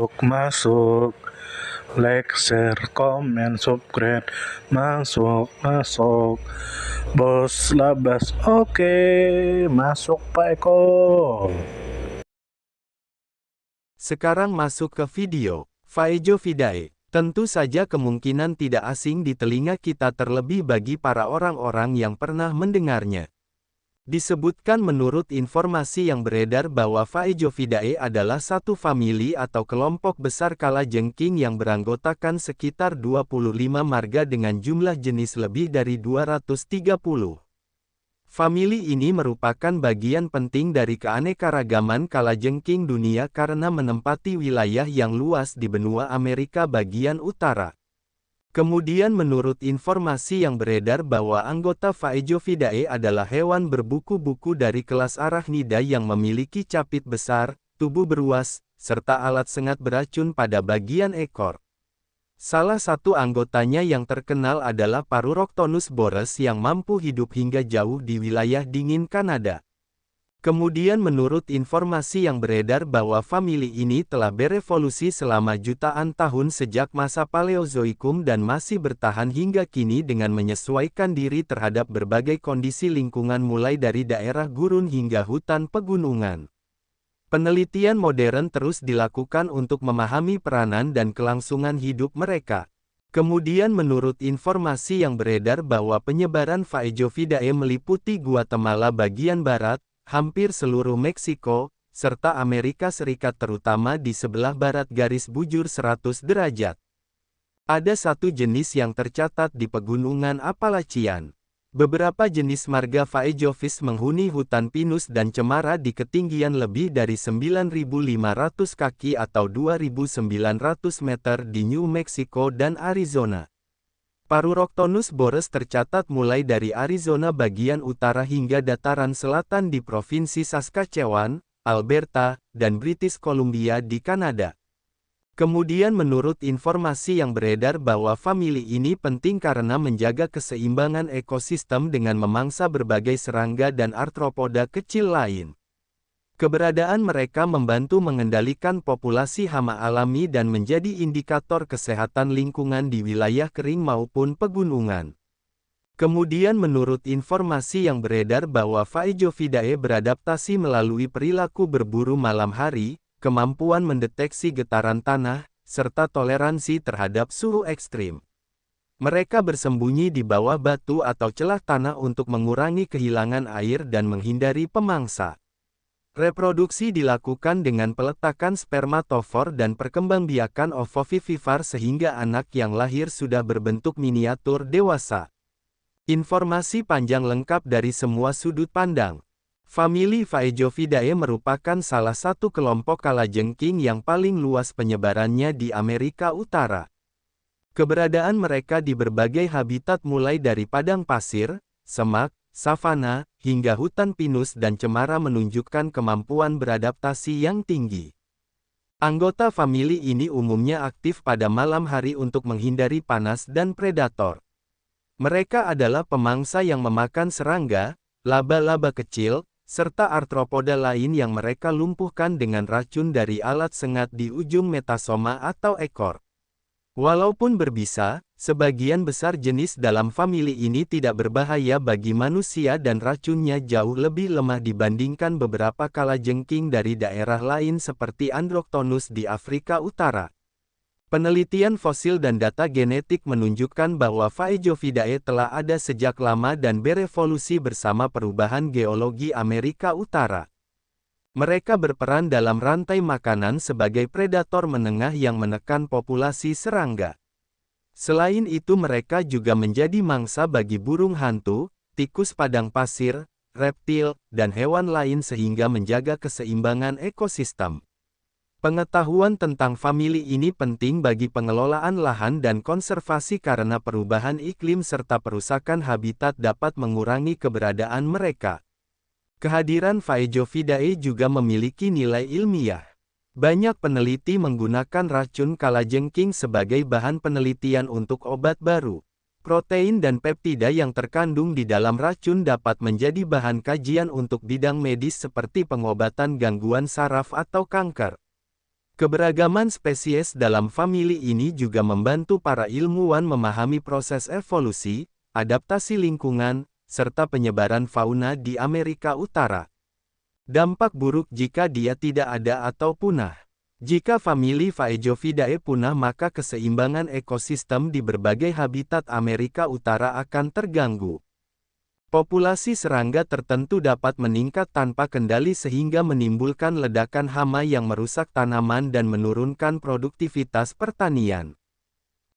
Masuk, like, share, comment, subscribe, masuk, bos labas, oke, masuk Pak Eko. Sekarang masuk ke video. Faejo Fidae. Tentu saja kemungkinan tidak asing di telinga kita terlebih bagi para orang-orang yang pernah mendengarnya. Disebutkan menurut informasi yang beredar bahwa Faejo Fidae adalah satu famili atau kelompok besar kalajengking yang beranggotakan sekitar 25 marga dengan jumlah jenis lebih dari 230. Famili ini merupakan bagian penting dari keanekaragaman kalajengking dunia karena menempati wilayah yang luas di benua Amerika bagian utara. Kemudian menurut informasi yang beredar bahwa anggota Faejofidae adalah hewan berbuku-buku dari kelas Arachnida yang memiliki capit besar, tubuh beruas, serta alat sengat beracun pada bagian ekor. Salah satu anggotanya yang terkenal adalah Paruroctonus boreas yang mampu hidup hingga jauh di wilayah dingin Kanada. Kemudian menurut informasi yang beredar bahwa famili ini telah berevolusi selama jutaan tahun sejak masa Paleozoikum dan masih bertahan hingga kini dengan menyesuaikan diri terhadap berbagai kondisi lingkungan mulai dari daerah gurun hingga hutan pegunungan. Penelitian modern terus dilakukan untuk memahami peranan dan kelangsungan hidup mereka. Kemudian menurut informasi yang beredar bahwa penyebaran Faejofidae meliputi Guatemala bagian barat, hampir seluruh Meksiko, serta Amerika Serikat terutama di sebelah barat garis bujur 100 derajat. Ada satu jenis yang tercatat di pegunungan Appalachian. Beberapa jenis marga Faejovis menghuni hutan pinus dan cemara di ketinggian lebih dari 9.500 kaki atau 2.900 meter di New Mexico dan Arizona. Paruroctonus boreas tercatat mulai dari Arizona bagian utara hingga dataran selatan di Provinsi Saskatchewan, Alberta, dan British Columbia di Kanada. Kemudian menurut informasi yang beredar bahwa famili ini penting karena menjaga keseimbangan ekosistem dengan memangsa berbagai serangga dan arthropoda kecil lain. Keberadaan mereka membantu mengendalikan populasi hama alami dan menjadi indikator kesehatan lingkungan di wilayah kering maupun pegunungan. Kemudian menurut informasi yang beredar bahwa Faejofidae beradaptasi melalui perilaku berburu malam hari, kemampuan mendeteksi getaran tanah, serta toleransi terhadap suhu ekstrim. Mereka bersembunyi di bawah batu atau celah tanah untuk mengurangi kehilangan air dan menghindari pemangsa. Reproduksi dilakukan dengan peletakan spermatofor dan perkembangbiakan ovovivipar sehingga anak yang lahir sudah berbentuk miniatur dewasa. Informasi panjang lengkap dari semua sudut pandang. Famili Faejofidae merupakan salah satu kelompok kalajengking yang paling luas penyebarannya di Amerika Utara. Keberadaan mereka di berbagai habitat mulai dari padang pasir, semak, savana, hingga hutan pinus dan cemara menunjukkan kemampuan beradaptasi yang tinggi. Anggota famili ini umumnya aktif pada malam hari untuk menghindari panas dan predator. Mereka adalah pemangsa yang memakan serangga, laba-laba kecil, serta arthropoda lain yang mereka lumpuhkan dengan racun dari alat sengat di ujung metasoma atau ekor. Walaupun berbisa, sebagian besar jenis dalam famili ini tidak berbahaya bagi manusia dan racunnya jauh lebih lemah dibandingkan beberapa kalajengking dari daerah lain seperti Androctonus di Afrika Utara. Penelitian fosil dan data genetik menunjukkan bahwa Faejofidae telah ada sejak lama dan berevolusi bersama perubahan geologi Amerika Utara. Mereka berperan dalam rantai makanan sebagai predator menengah yang menekan populasi serangga. Selain itu mereka juga menjadi mangsa bagi burung hantu, tikus padang pasir, reptil, dan hewan lain sehingga menjaga keseimbangan ekosistem. Pengetahuan tentang famili ini penting bagi pengelolaan lahan dan konservasi karena perubahan iklim serta perusakan habitat dapat mengurangi keberadaan mereka. Kehadiran Faejofidae juga memiliki nilai ilmiah. Banyak peneliti menggunakan racun kalajengking sebagai bahan penelitian untuk obat baru. Protein dan peptida yang terkandung di dalam racun dapat menjadi bahan kajian untuk bidang medis seperti pengobatan gangguan saraf atau kanker. Keberagaman spesies dalam famili ini juga membantu para ilmuwan memahami proses evolusi, adaptasi lingkungan, serta penyebaran fauna di Amerika Utara. Dampak buruk jika dia tidak ada atau punah. Jika famili Phaeophidae punah maka keseimbangan ekosistem di berbagai habitat Amerika Utara akan terganggu. Populasi serangga tertentu dapat meningkat tanpa kendali sehingga menimbulkan ledakan hama yang merusak tanaman dan menurunkan produktivitas pertanian.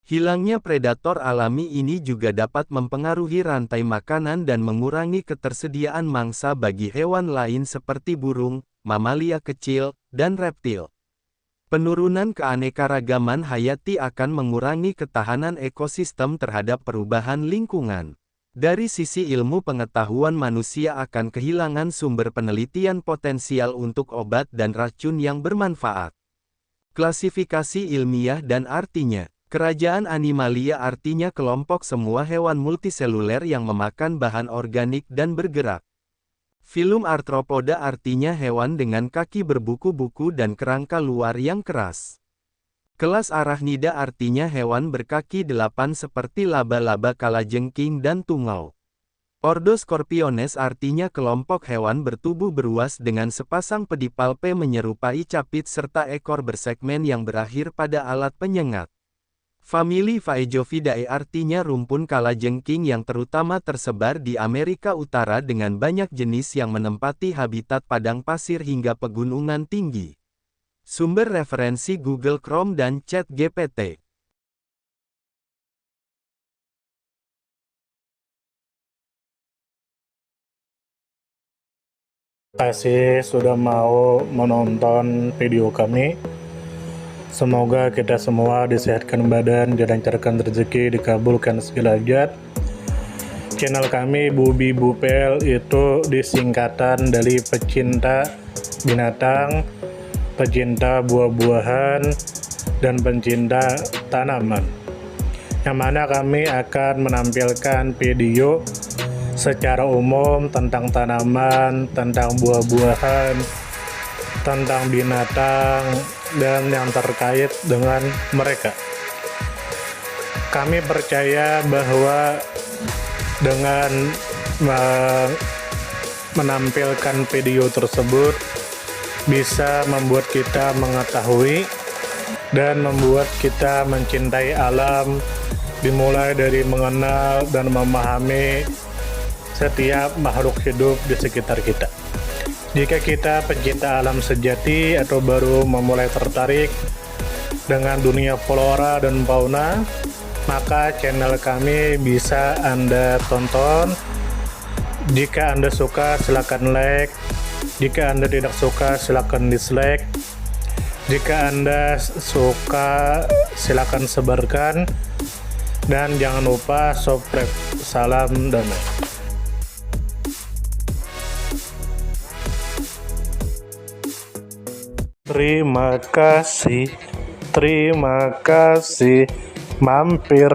Hilangnya predator alami ini juga dapat mempengaruhi rantai makanan dan mengurangi ketersediaan mangsa bagi hewan lain seperti burung, mamalia kecil, dan reptil. Penurunan keanekaragaman hayati akan mengurangi ketahanan ekosistem terhadap perubahan lingkungan. Dari sisi ilmu pengetahuan manusia akan kehilangan sumber penelitian potensial untuk obat dan racun yang bermanfaat. Klasifikasi ilmiah dan artinya. Kerajaan Animalia artinya kelompok semua hewan multiseluler yang memakan bahan organik dan bergerak. Filum Arthropoda artinya hewan dengan kaki berbuku-buku dan kerangka luar yang keras. Kelas Arachnida artinya hewan berkaki 8 seperti laba-laba kalajengking dan tungau. Ordo Scorpiones artinya kelompok hewan bertubuh beruas dengan sepasang pedipalpe menyerupai capit serta ekor bersegmen yang berakhir pada alat penyengat. Famili Phaeophidae artinya rumpun kalajengking yang terutama tersebar di Amerika Utara dengan banyak jenis yang menempati habitat padang pasir hingga pegunungan tinggi. Sumber referensi Google Chrome dan ChatGPT. Terima kasih sudah mau menonton video kami. Semoga kita semua disehatkan badan, dilancarkan rezeki, dikabulkan segala hajat. Channel kami Bubi Bupel itu disingkatan dari pecinta binatang, pecinta buah-buahan, dan pencinta tanaman. Yang mana kami akan menampilkan video secara umum tentang tanaman, tentang buah-buahan, tentang binatang, dan yang terkait dengan mereka. Kami percaya bahwa dengan menampilkan video tersebut bisa membuat kita mengetahui dan membuat kita mencintai alam, dimulai dari mengenal dan memahami setiap makhluk hidup di sekitar kita. Jika kita pencinta alam sejati atau baru memulai tertarik dengan dunia flora dan fauna, maka channel kami bisa Anda tonton. Jika Anda suka, silakan like. Jika Anda tidak suka, silakan dislike. Jika Anda suka, silakan sebarkan. Dan jangan lupa subscribe. Salam damai. Terima kasih mampir.